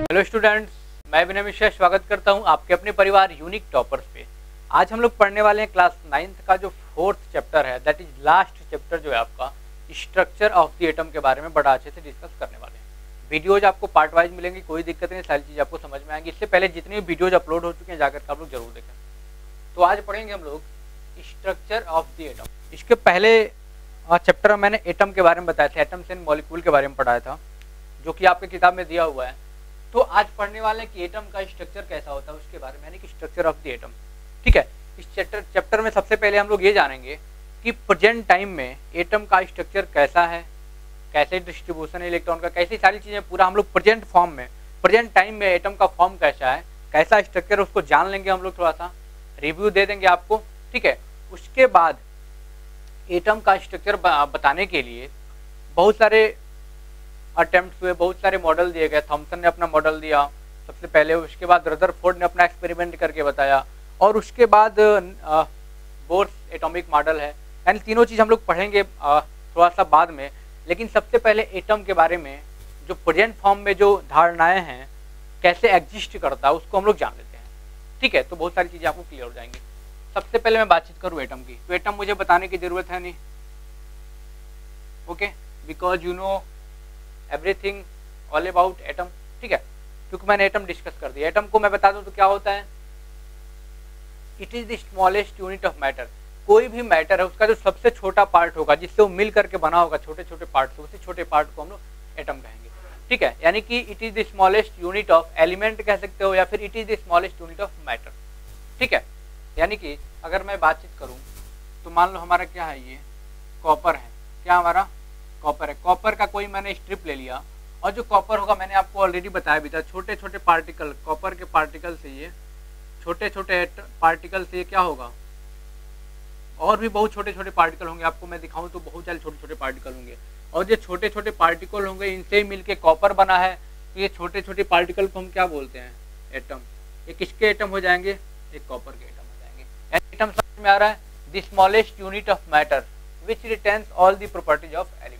Hello students, मैं विनय मिश्रा स्वागत करता हूं आपके अपने परिवार यूनिक टॉपर्स पे। आज हम लोग पढ़ने वाले हैं क्लास 9th का जो 4th चैप्टर है, दैट इज लास्ट चैप्टर जो है आपका स्ट्रक्चर ऑफ द एटम के बारे में बड़ा अच्छे से डिस्कस करने वाले हैं। वीडियोज आपको पार्ट वाइज मिलेंगी, कोई दिक्कत नहीं, सारी चीज़ आपको समझ में आएंगी। इससे पहले जितने भी वीडियोज अपलोड हो चुके हैं जाकर के आप लोग जरूर देखें। तो आज पढ़ेंगे हम लोग स्ट्रक्चर ऑफ द एटम। इसके पहले चैप्टर में मैंने एटम के बारे में बताया था, एटम्स एंड मॉलिक्यूल के बारे में पढ़ाया था, जो कि आपकी किताब में दिया हुआ है। तो आज पढ़ने वाले कि एटम का स्ट्रक्चर कैसा होता है उसके बारे में, यानी कि स्ट्रक्चर ऑफ द एटम। ठीक है, इस चैप्टर में सबसे पहले हम लोग ये जानेंगे कि प्रेजेंट टाइम में एटम का स्ट्रक्चर कैसा है, कैसे डिस्ट्रीब्यूशन है इलेक्ट्रॉन का, कैसी सारी चीज़ें पूरा हम लोग प्रेजेंट फॉर्म में, प्रेजेंट टाइम में एटम का फॉर्म कैसा है, कैसा स्ट्रक्चर, उसको जान लेंगे हम लोग, थोड़ा सा रिव्यू दे देंगे आपको। ठीक है, उसके बाद एटम का स्ट्रक्चर बताने के लिए बहुत सारे अटेम्प्ट हुए, बहुत सारे मॉडल दिए गए। थॉमसन ने अपना मॉडल दिया सबसे पहले, उसके बाद रदरफोर्ड ने अपना एक्सपेरिमेंट करके बताया, और उसके बाद बोर्स एटॉमिक मॉडल है। यानी तीनों चीज़ हम लोग पढ़ेंगे थोड़ा सा बाद में। लेकिन सबसे पहले एटम के बारे में जो प्रेजेंट फॉर्म में जो धारणाएं हैं, कैसे एग्जिस्ट करता है, उसको हम लोग जान लेते हैं। ठीक है, तो बहुत सारी चीज़ें आपको क्लियर हो जाएंगी। सबसे पहले मैं बातचीत करूँ एटम की, तो एटम मुझे बताने की ज़रूरत है नहीं, okay, because you know everything all about atom. ठीक है, क्योंकि मैंने एटम डिस्कस कर दिया। एटम को मैं बता दूं तो क्या होता है, it is the smallest unit of matter. कोई भी मैटर है उसका जो सबसे छोटा पार्ट होगा, जिससे वो मिल करके बना होगा छोटे छोटे पार्ट से, उसी छोटे पार्ट को हम लोग एटम कहेंगे। ठीक है, यानी कि it is the smallest unit of element कह सकते हो, या फिर it is the smallest unit of matter. ठीक है, यानी कि अगर मैं बातचीत करूं तो मान लो हमारा क्या है, ये कॉपर है। क्या हमारा कॉपर है। कॉपर का कोई मैंने स्ट्रिप ले लिया, और जो कॉपर होगा मैंने आपको ऑलरेडी बताया भी था, छोटे छोटे पार्टिकल, कॉपर के पार्टिकल से, ये छोटे छोटे पार्टिकल से क्या होगा, और भी बहुत छोटे छोटे पार्टिकल होंगे। आपको मैं दिखाऊं तो बहुत सारे छोटे छोटे पार्टिकल होंगे, और ये छोटे छोटे पार्टिकल होंगे, इनसे ही मिलके कॉपर बना है। तो ये छोटे छोटे पार्टिकल को हम क्या बोलते हैं, एटम। ये किसके एटम हो जाएंगे, एक कॉपर के एटम हो जाएंगे। एटम समझ में आ रहा है, the smallest unit of matter which retains all the properties of element.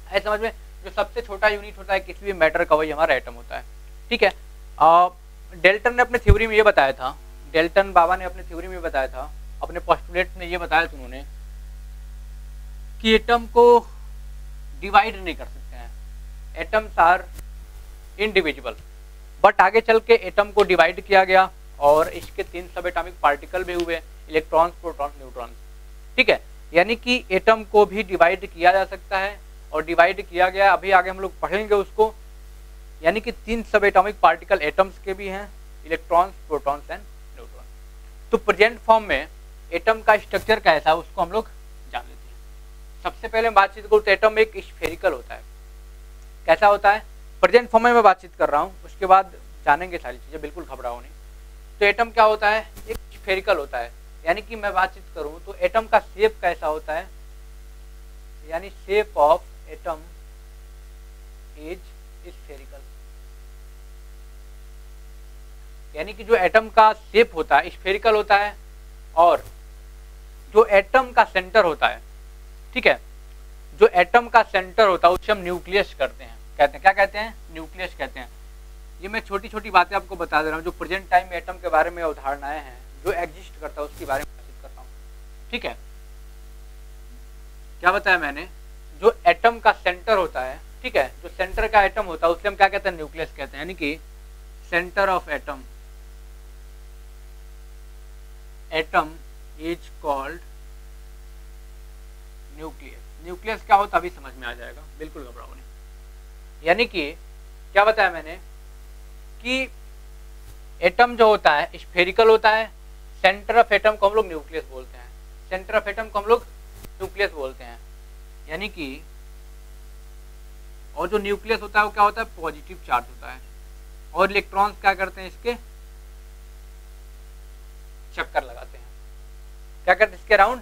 है समझ में, जो सबसे छोटा यूनिट होता है किसी भी मैटर का, वही हमारा एटम होता है। ठीक है, डेल्टन ने अपने थ्योरी में ये बताया था, डेल्टन बाबा ने अपने थ्योरी में बताया था, अपने पोस्टुलेट में ये बताया था उन्होंने, कि एटम को डिवाइड नहीं कर सकते हैं, एटम्स आर इनडिविजिबल। बट आगे चल के एटम को डिवाइड किया गया, और इसके 3 सब एटॉमिक पार्टिकल भी हुए, इलेक्ट्रॉन्स, प्रोटॉन्स, न्यूट्रॉन्स। ठीक है, यानी कि एटम को भी डिवाइड किया जा सकता है, और डिवाइड किया गया, अभी आगे हम लोग पढ़ेंगे उसको। यानी कि 3 सब एटॉमिक पार्टिकल एटम्स के भी हैं, इलेक्ट्रॉन्स, प्रोटॉन्स एंड न्यूट्रॉन्स। तो प्रेजेंट फॉर्म में एटम का स्ट्रक्चर कैसा है उसको हम लोग जान लेते हैं। सबसे पहले बातचीत करूँ तो एटम एक स्फेरिकल होता है। कैसा होता है, प्रेजेंट फॉर्म में मैं बातचीत कर रहा हूँ, उसके बाद जानेंगे सारी चीज़ें, बिल्कुल घबराओ नहीं। तो एटम क्या होता है, एक स्फेरिकल होता है। यानी कि मैं बातचीत करूँ तो एटम का शेप कैसा होता है, यानी shape of atom is spherical. यानी कि जो एटम का शेप होता है स्फेरिकल होता है, और जो एटम का सेंटर होता है, ठीक है, जो एटम का सेंटर होता है उसे हम न्यूक्लियस कहते हैं। क्या कहते हैं, न्यूक्लियस कहते हैं। ये मैं छोटी छोटी बातें आपको बता दे रहा हूँ, जो प्रेजेंट टाइम में एटम के बारे में अवधारणाएं हैं, जो एग्जिस्ट करता है उसके बारे में बातचीत करता हूँ। ठीक है, क्या बताया मैंने, जो एटम का सेंटर होता है, ठीक है, जो सेंटर का एटम होता है उसे हम क्या कहते हैं, न्यूक्लियस कहते हैं। यानी कि centre of atom is called nucleus. Nucleus क्या होता है अभी समझ में आ जाएगा, बिल्कुल घबराओ नहीं। यानी कि क्या बताया मैंने कि एटम जो होता है स्फेरिकल होता है, सेंटर ऑफ एटम को हम लोग न्यूक्लियस बोलते हैं, सेंटर ऑफ एटम को हम लोग न्यूक्लियस बोलते हैं। यानी कि और जो न्यूक्लियस होता है वो क्या होता है, पॉजिटिव चार्ज होता है, और इलेक्ट्रॉन्स क्या करते हैं, इसके चक्कर लगाते हैं। क्या करते हैं, इसके अराउंड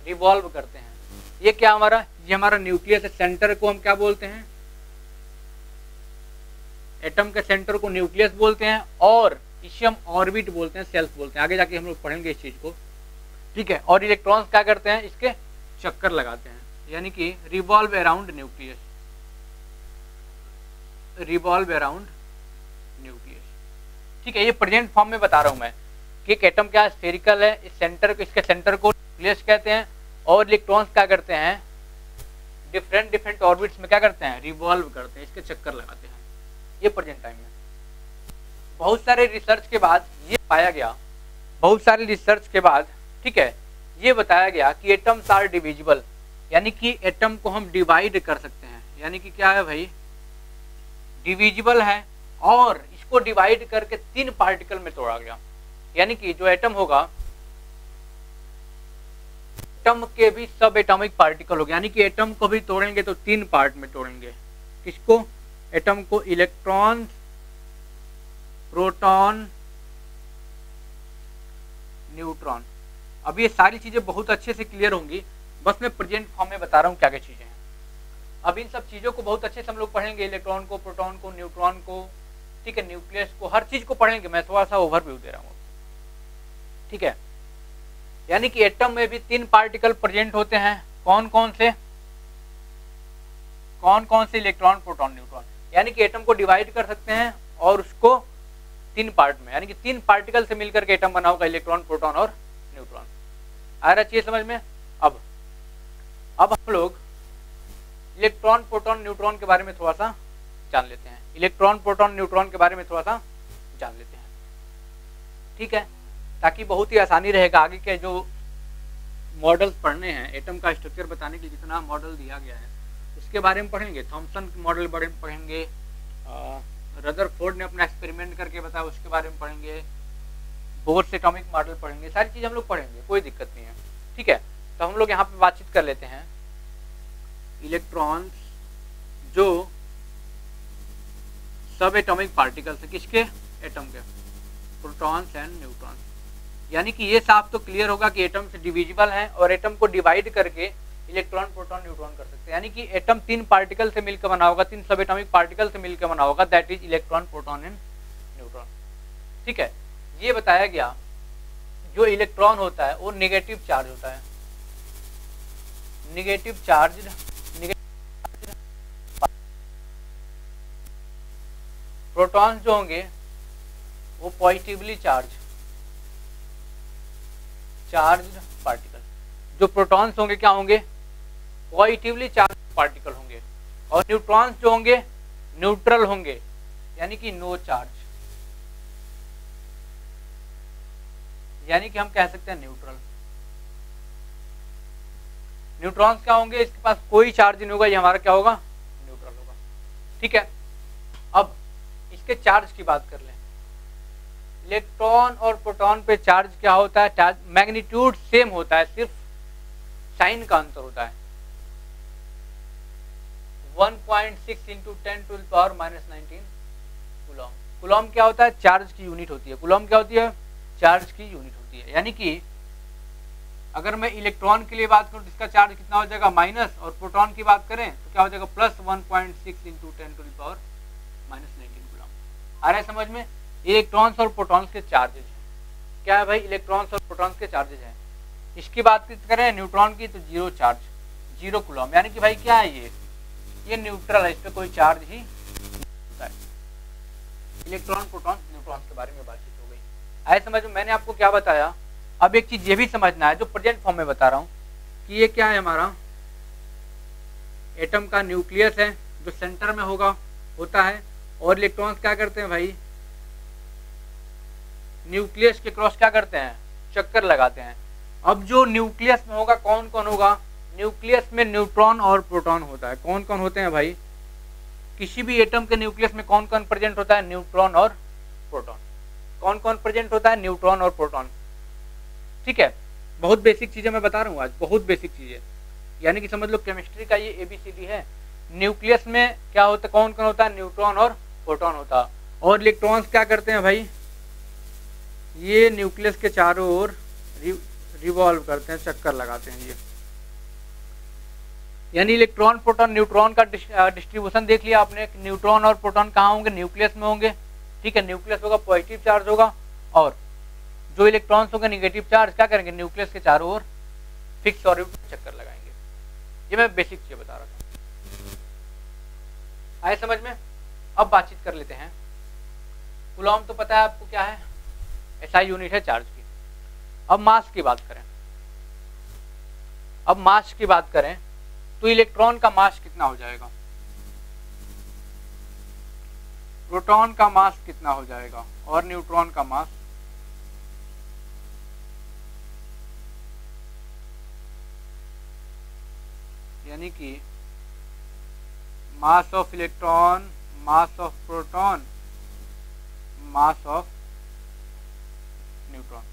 रिवॉल्व करते हैं। ये क्या हमारा, ये हमारा न्यूक्लियस है। सेंटर को हम क्या बोलते हैं, एटम के सेंटर को न्यूक्लियस बोलते हैं, और इसे हम ऑर्बिट बोलते हैं, सेल्फ बोलते हैं। आगे जाके हम लोग पढ़ेंगे इस चीज को। ठीक है, और इलेक्ट्रॉन्स क्या करते हैं, इसके चक्कर लगाते हैं, यानी कि revolve around nucleus, revolve around nucleus. ठीक है, ये प्रेजेंट फॉर्म में बता रहा हूं मैं कि एक एटम क्या स्फेरिकल है, इस सेंटर को, इसके सेंटर को न्यूक्लियस कहते हैं, और इलेक्ट्रॉन्स क्या करते हैं, डिफरेंट ऑर्बिट्स में क्या करते हैं, रिवॉल्व करते हैं, इसके चक्कर लगाते हैं। ये प्रेजेंट टाइम में बहुत सारे रिसर्च के बाद ये पाया गया, बहुत सारे रिसर्च के बाद, ठीक है, ये बताया गया कि एटम्स आर डिविजिबल, यानी कि एटम को हम डिवाइड कर सकते हैं, यानी कि क्या है भाई, डिविजिबल है, और इसको डिवाइड करके 3 पार्टिकल में तोड़ा गया। यानी कि जो एटम होगा, एटम के भी सब एटॉमिक पार्टिकल होगा, यानी कि एटम को भी तोड़ेंगे तो 3 पार्ट में तोड़ेंगे। किसको, एटम को, इलेक्ट्रॉन, प्रोटॉन, न्यूट्रॉन। अब ये सारी चीजें बहुत अच्छे से क्लियर होंगी, बस मैं प्रेजेंट फॉर्म में बता रहा हूँ क्या क्या चीजें हैं। अब इन सब चीजों को बहुत अच्छे से हम लोग पढ़ेंगे, इलेक्ट्रॉन को, प्रोटॉन को, न्यूट्रॉन को, ठीक है, न्यूक्लियस को, हर चीज को पढ़ेंगे। मैं थोड़ा सा ओवरव्यू दे रहा हूँ, ठीक है। यानी कि एटम में भी 3 पार्टिकल प्रेजेंट होते हैं, कौन कौन से, इलेक्ट्रॉन, प्रोटॉन, न्यूट्रॉन। यानी कि एटम को डिवाइड कर सकते हैं और उसको 3 पार्ट में, यानी कि 3 पार्टिकल से मिलकर के एटम बना होगा, इलेक्ट्रॉन, प्रोटॉन और न्यूट्रॉन। आ रहा चाहिए समझ में। अब हम लोग इलेक्ट्रॉन, प्रोटॉन, न्यूट्रॉन के बारे में थोड़ा सा जान लेते हैं, इलेक्ट्रॉन, प्रोटॉन, न्यूट्रॉन के बारे में थोड़ा सा जान लेते हैं, ठीक है, ताकि बहुत ही आसानी रहेगा आगे के जो मॉडल्स पढ़ने हैं, एटम का स्ट्रक्चर बताने के लिए जितना मॉडल दिया गया है उसके बारे में पढ़ेंगे, थॉमसन मॉडल बारे में पढ़ेंगे, रदरफोर्ड ने अपना एक्सपेरिमेंट करके बताया उसके बारे में पढ़ेंगे, बोर्स एटॉमिक मॉडल पढ़ेंगे, सारी चीज हम लोग पढ़ेंगे, कोई दिक्कत नहीं है, ठीक है। तो हम लोग यहाँ पे बातचीत कर लेते हैं इलेक्ट्रॉन्स जो सब एटॉमिक पार्टिकल्स है, किसके, एटम के, प्रोटॉन्स एंड न्यूट्रॉन्स। यानी कि ये साफ तो क्लियर होगा कि एटम से डिविजिबल है और एटम को डिवाइड करके इलेक्ट्रॉन, प्रोटॉन, न्यूट्रॉन कर सकते हैं। यानी कि एटम 3 पार्टिकल से मिलकर बना होगा, 3 सब एटॉमिक पार्टिकल से मिलकर बना होगा, that is electron, proton and neutron, ठीक है। ये बताया गया जो इलेक्ट्रॉन होता है वो नेगेटिव चार्ज होता है, नेगेटिव चार्ज, प्रोटॉन्स जो होंगे वो पॉजिटिवली चार्ज पार्टिकल, जो प्रोटॉन्स होंगे क्या होंगे, पॉजिटिवली चार्ज पार्टिकल होंगे, और न्यूट्रॉन्स जो होंगे न्यूट्रल होंगे, यानी कि नो चार्ज, यानी कि हम कह सकते हैं न्यूट्रल। न्यूट्रॉन्स क्या होंगे, इसके पास कोई चार्ज नहीं होगा, ये हमारा क्या होगा, न्यूट्रल होगा, ठीक है। अब इसके चार्ज की बात कर लें, इलेक्ट्रॉन और प्रोटॉन पे चार्ज क्या होता है, मैग्नीट्यूड सेम होता है, सिर्फ साइन का अंतर होता है। 1.6 × 10⁻⁻19 कूलॉम। कूलॉम क्या होता है, चार्ज की यूनिट होती है, कूलॉम क्या होती है, चार्ज की यूनिट होती है। यानी कि अगर मैं इलेक्ट्रॉन के लिए बात करूं तो इसका चार्ज कितना हो जाएगा, माइनस, और प्रोटॉन की बात करें तो क्या हो जाएगा, प्लस 1.6 × 10⁻⁻19 कूलॉम। आ रहा है समझ में। इलेक्ट्रॉन्स और प्रोटॉन्स के चार्जेज हैं, क्या है भाई, इलेक्ट्रॉन्स और प्रोटॉन्स के चार्जेज हैं। इसकी बात करें न्यूट्रॉन की तो 0 चार्ज, 0 कूलॉम, यानी कि भाई क्या है, ये न्यूट्रल है, इस पर कोई चार्ज ही होता है। इलेक्ट्रॉन, प्रोटॉन, न्यूट्रॉन के बारे में बातचीत हो गई, आए समझ में। मैंने आपको क्या बताया, अब एक चीज ये भी समझना है जो प्रेजेंट फॉर्म में बता रहा हूँ कि ये क्या है, हमारा एटम का न्यूक्लियस है जो सेंटर में होता है, और इलेक्ट्रॉन्स क्या करते हैं भाई, न्यूक्लियस के क्रॉस क्या करते हैं, चक्कर लगाते हैं। अब जो न्यूक्लियस में होगा कौन कौन होगा, न्यूक्लियस में न्यूट्रॉन और प्रोटॉन होता है। कौन कौन होते हैं भाई, किसी भी एटम के न्यूक्लियस में कौन कौन प्रेजेंट होता है, न्यूट्रॉन और प्रोटॉन। कौन कौन प्रेजेंट होता है, न्यूट्रॉन और प्रोटॉन, ठीक है। बहुत बेसिक चीजें मैं बता रहा हूँ आज, बहुत बेसिक चीजें, यानी कि समझ लो केमिस्ट्री का ये ABCD है। न्यूक्लियस में क्या होता है, कौन कौन होता है, न्यूट्रॉन और प्रोटॉन होता है। और इलेक्ट्रॉन्स क्या करते हैं भाई, ये न्यूक्लियस के चारों ओर रिवॉल्व करते हैं, चक्कर लगाते हैं ये। यानी इलेक्ट्रॉन, प्रोटॉन, न्यूट्रॉन का डिस्ट्रीब्यूशन देख लिया आपने, न्यूट्रॉन और प्रोटॉन कहाँ होंगे, न्यूक्लियस में होंगे, ठीक है। न्यूक्लियस होगा पॉजिटिव चार्ज होगा, और जो इलेक्ट्रॉन्स होंगे नेगेटिव चार्ज क्या करेंगे, न्यूक्लियस के चारों ओर फिक्स ऑर्बिट में चक्कर लगाएंगे। ये मैं बेसिक चीज बता रहा था, आए समझ में। अब बातचीत कर लेते हैं कूलॉम तो पता है आपको क्या है, SI यूनिट है चार्ज की। अब मास की बात करें, अब मास की बात करें तो इलेक्ट्रॉन का मास कितना हो जाएगा, प्रोटॉन का मास कितना हो जाएगा और न्यूट्रॉन का मास। यानी कि mass of electron, mass of proton, mass of neutron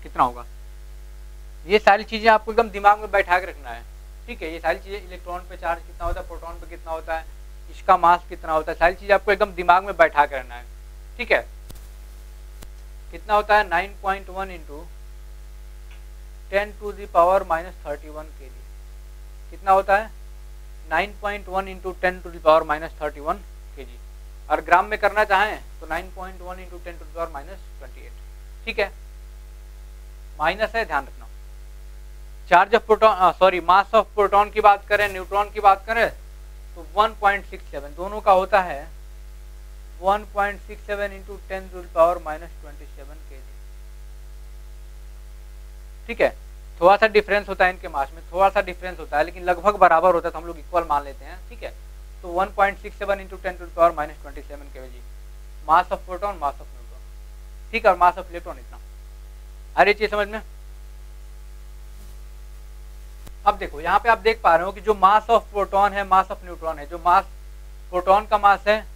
कितना होगा। ये सारी चीजें आपको एकदम दिमाग में बैठा के रखना है, ठीक है। ये सारी चीजें, इलेक्ट्रॉन पे चार्ज कितना होता है, प्रोटॉन पे कितना होता है, इसका मास कितना होता है, सारी चीजें आपको एकदम दिमाग में बैठा के रखना है, ठीक है। कितना होता है 9.1 इंटू 10⁻⁻31 kg। कितना होता है 9.1 इंटू 10⁻⁻31 kg। और ग्राम में करना चाहें तो 9.1 इंटू 10⁻28, ठीक है। माइनस है, ध्यान रखना। Charge of proton, sorry mass of proton की बात करें, न्यूट्रॉन की बात करें तो 1.67, दोनों का होता है 1.67 इंटू 10⁻⁻27 kg, ठीक है। थोड़ा सा डिफरेंस होता है इनके मास में, थोड़ा सा डिफरेंस होता है, लेकिन लगभग बराबर होता है तो हम लोग इक्वल मान लेते हैं, ठीक है। तो 1.67 into 10⁻⁻27 kg mass of proton, mass of neutron, ठीक है। और मास ऑफ इलेक्ट्रॉन इतना। अरे चीज समझ में। अब देखो यहाँ पे आप देख पा रहे हो कि जो मास ऑफ प्रोटॉन है, मास ऑफ न्यूट्रॉन है, जो मास प्रोटॉन का मास है,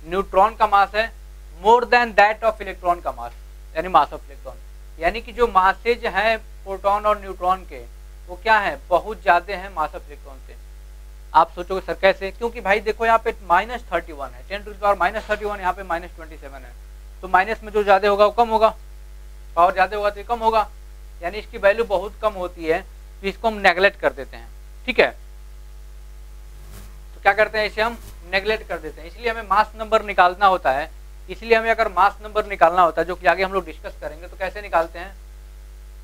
न्यूट्रॉन का मास है more than that of electron का मास, यानी मास ऑफ इलेक्ट्रॉन। यानी कि जो मासेज हैं प्रोटॉन और न्यूट्रॉन के, वो क्या है, बहुत ज्यादा है मास ऑफ इलेक्ट्रॉन से। आप सोचोगे सर कैसे, क्योंकि भाई देखो यहाँ पे -31 है, 10⁻⁻31, यहाँ पे -27 है, तो माइनस में जो ज्यादा होगा वो कम होगा, पावर ज्यादा होगा तो ये कम होगा, यानी इसकी वैल्यू बहुत कम होती है, तो इसको हम नेगलेक्ट कर देते हैं, ठीक है। तो क्या करते हैं, इसे हम नेगलेक्ट कर देते हैं। इसलिए हमें मास नंबर निकालना होता है, इसलिए हमें अगर मास नंबर निकालना होता है, जो कि आगे हम लोग डिस्कस करेंगे, तो कैसे निकालते हैं,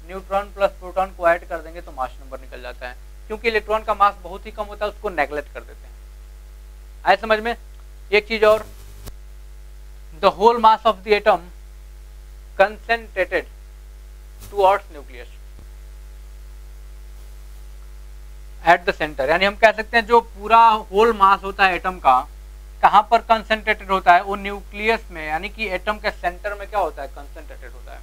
न्यूट्रॉन प्लस प्रोटॉन को ऐड कर देंगे तो मास नंबर निकल जाता है। क्योंकि इलेक्ट्रॉन का मास बहुत ही कम होता है, उसको नेगलेक्ट कर देते हैं। आए समझ में। एक चीज और, the whole mass of the atom concentrated towards nucleus at the centre. यानी हम कह सकते हैं जो पूरा होल मास होता है एटम का, कहां पर कंसेंट्रेटेड होता है, वो न्यूक्लियस में, यानी कि एटम के सेंटर में क्या होता है, कंसेंट्रेटेड होता है।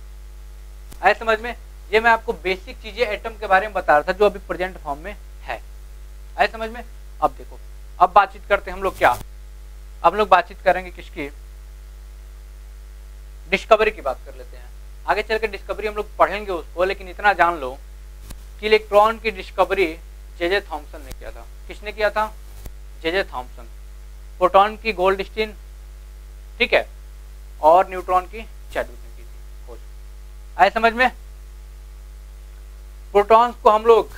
आए समझ में। ये मैं आपको बेसिक चीजें एटम के बारे में बता रहा था जो अभी प्रेजेंट फॉर्म में है। आए समझ में। अब देखो, अब बातचीत करते हैं हम लोग क्या, अब लोग बातचीत करेंगे किसकी, डिस्कवरी की बात कर लेते हैं। आगे चल के डिस्कवरी हम लोग पढ़ेंगे उसको, लेकिन इतना जान लो कि इलेक्ट्रॉन की डिस्कवरी जे थॉमसन ने किया था। किसने किया था, जे थॉमसन। प्रोटॉन की गोल्डस्टीन, ठीक है, और न्यूट्रॉन की चैडविक ने की थी खोज। आए समझ में। प्रोटॉन्स को हम लोग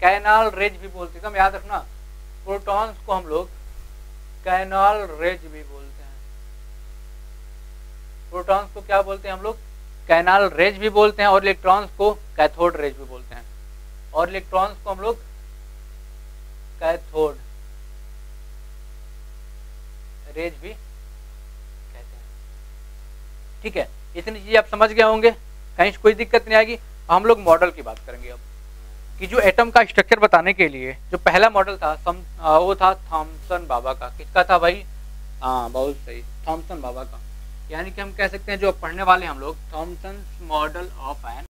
कैनाल रेज भी बोलते हैं, याद रखना, प्रोटॉन्स को हम लोग कैनाल रेज भी बोलते हैं। प्रोटॉन्स को क्या बोलते हैं हम लोग, कैनाल रेज भी बोलते हैं, और इलेक्ट्रॉन्स को कैथोड रेज भी बोलते हैं, और इलेक्ट्रॉन्स को हम लोग कैथोड रेज भी कहते हैं, ठीक है। इतनी चीजें आप समझ गए होंगे, कहीं कोई दिक्कत नहीं आएगी। हम लोग मॉडल की बात करेंगे अब, कि जो एटम का स्ट्रक्चर बताने के लिए जो पहला मॉडल था वो था थॉमसन बाबा का। किसका था भाई, हाँ बहुत सही, थॉमसन बाबा का। यानी कि हम कह सकते हैं जो पढ़ने वाले हम लोग, थॉमसन मॉडल ऑफ एन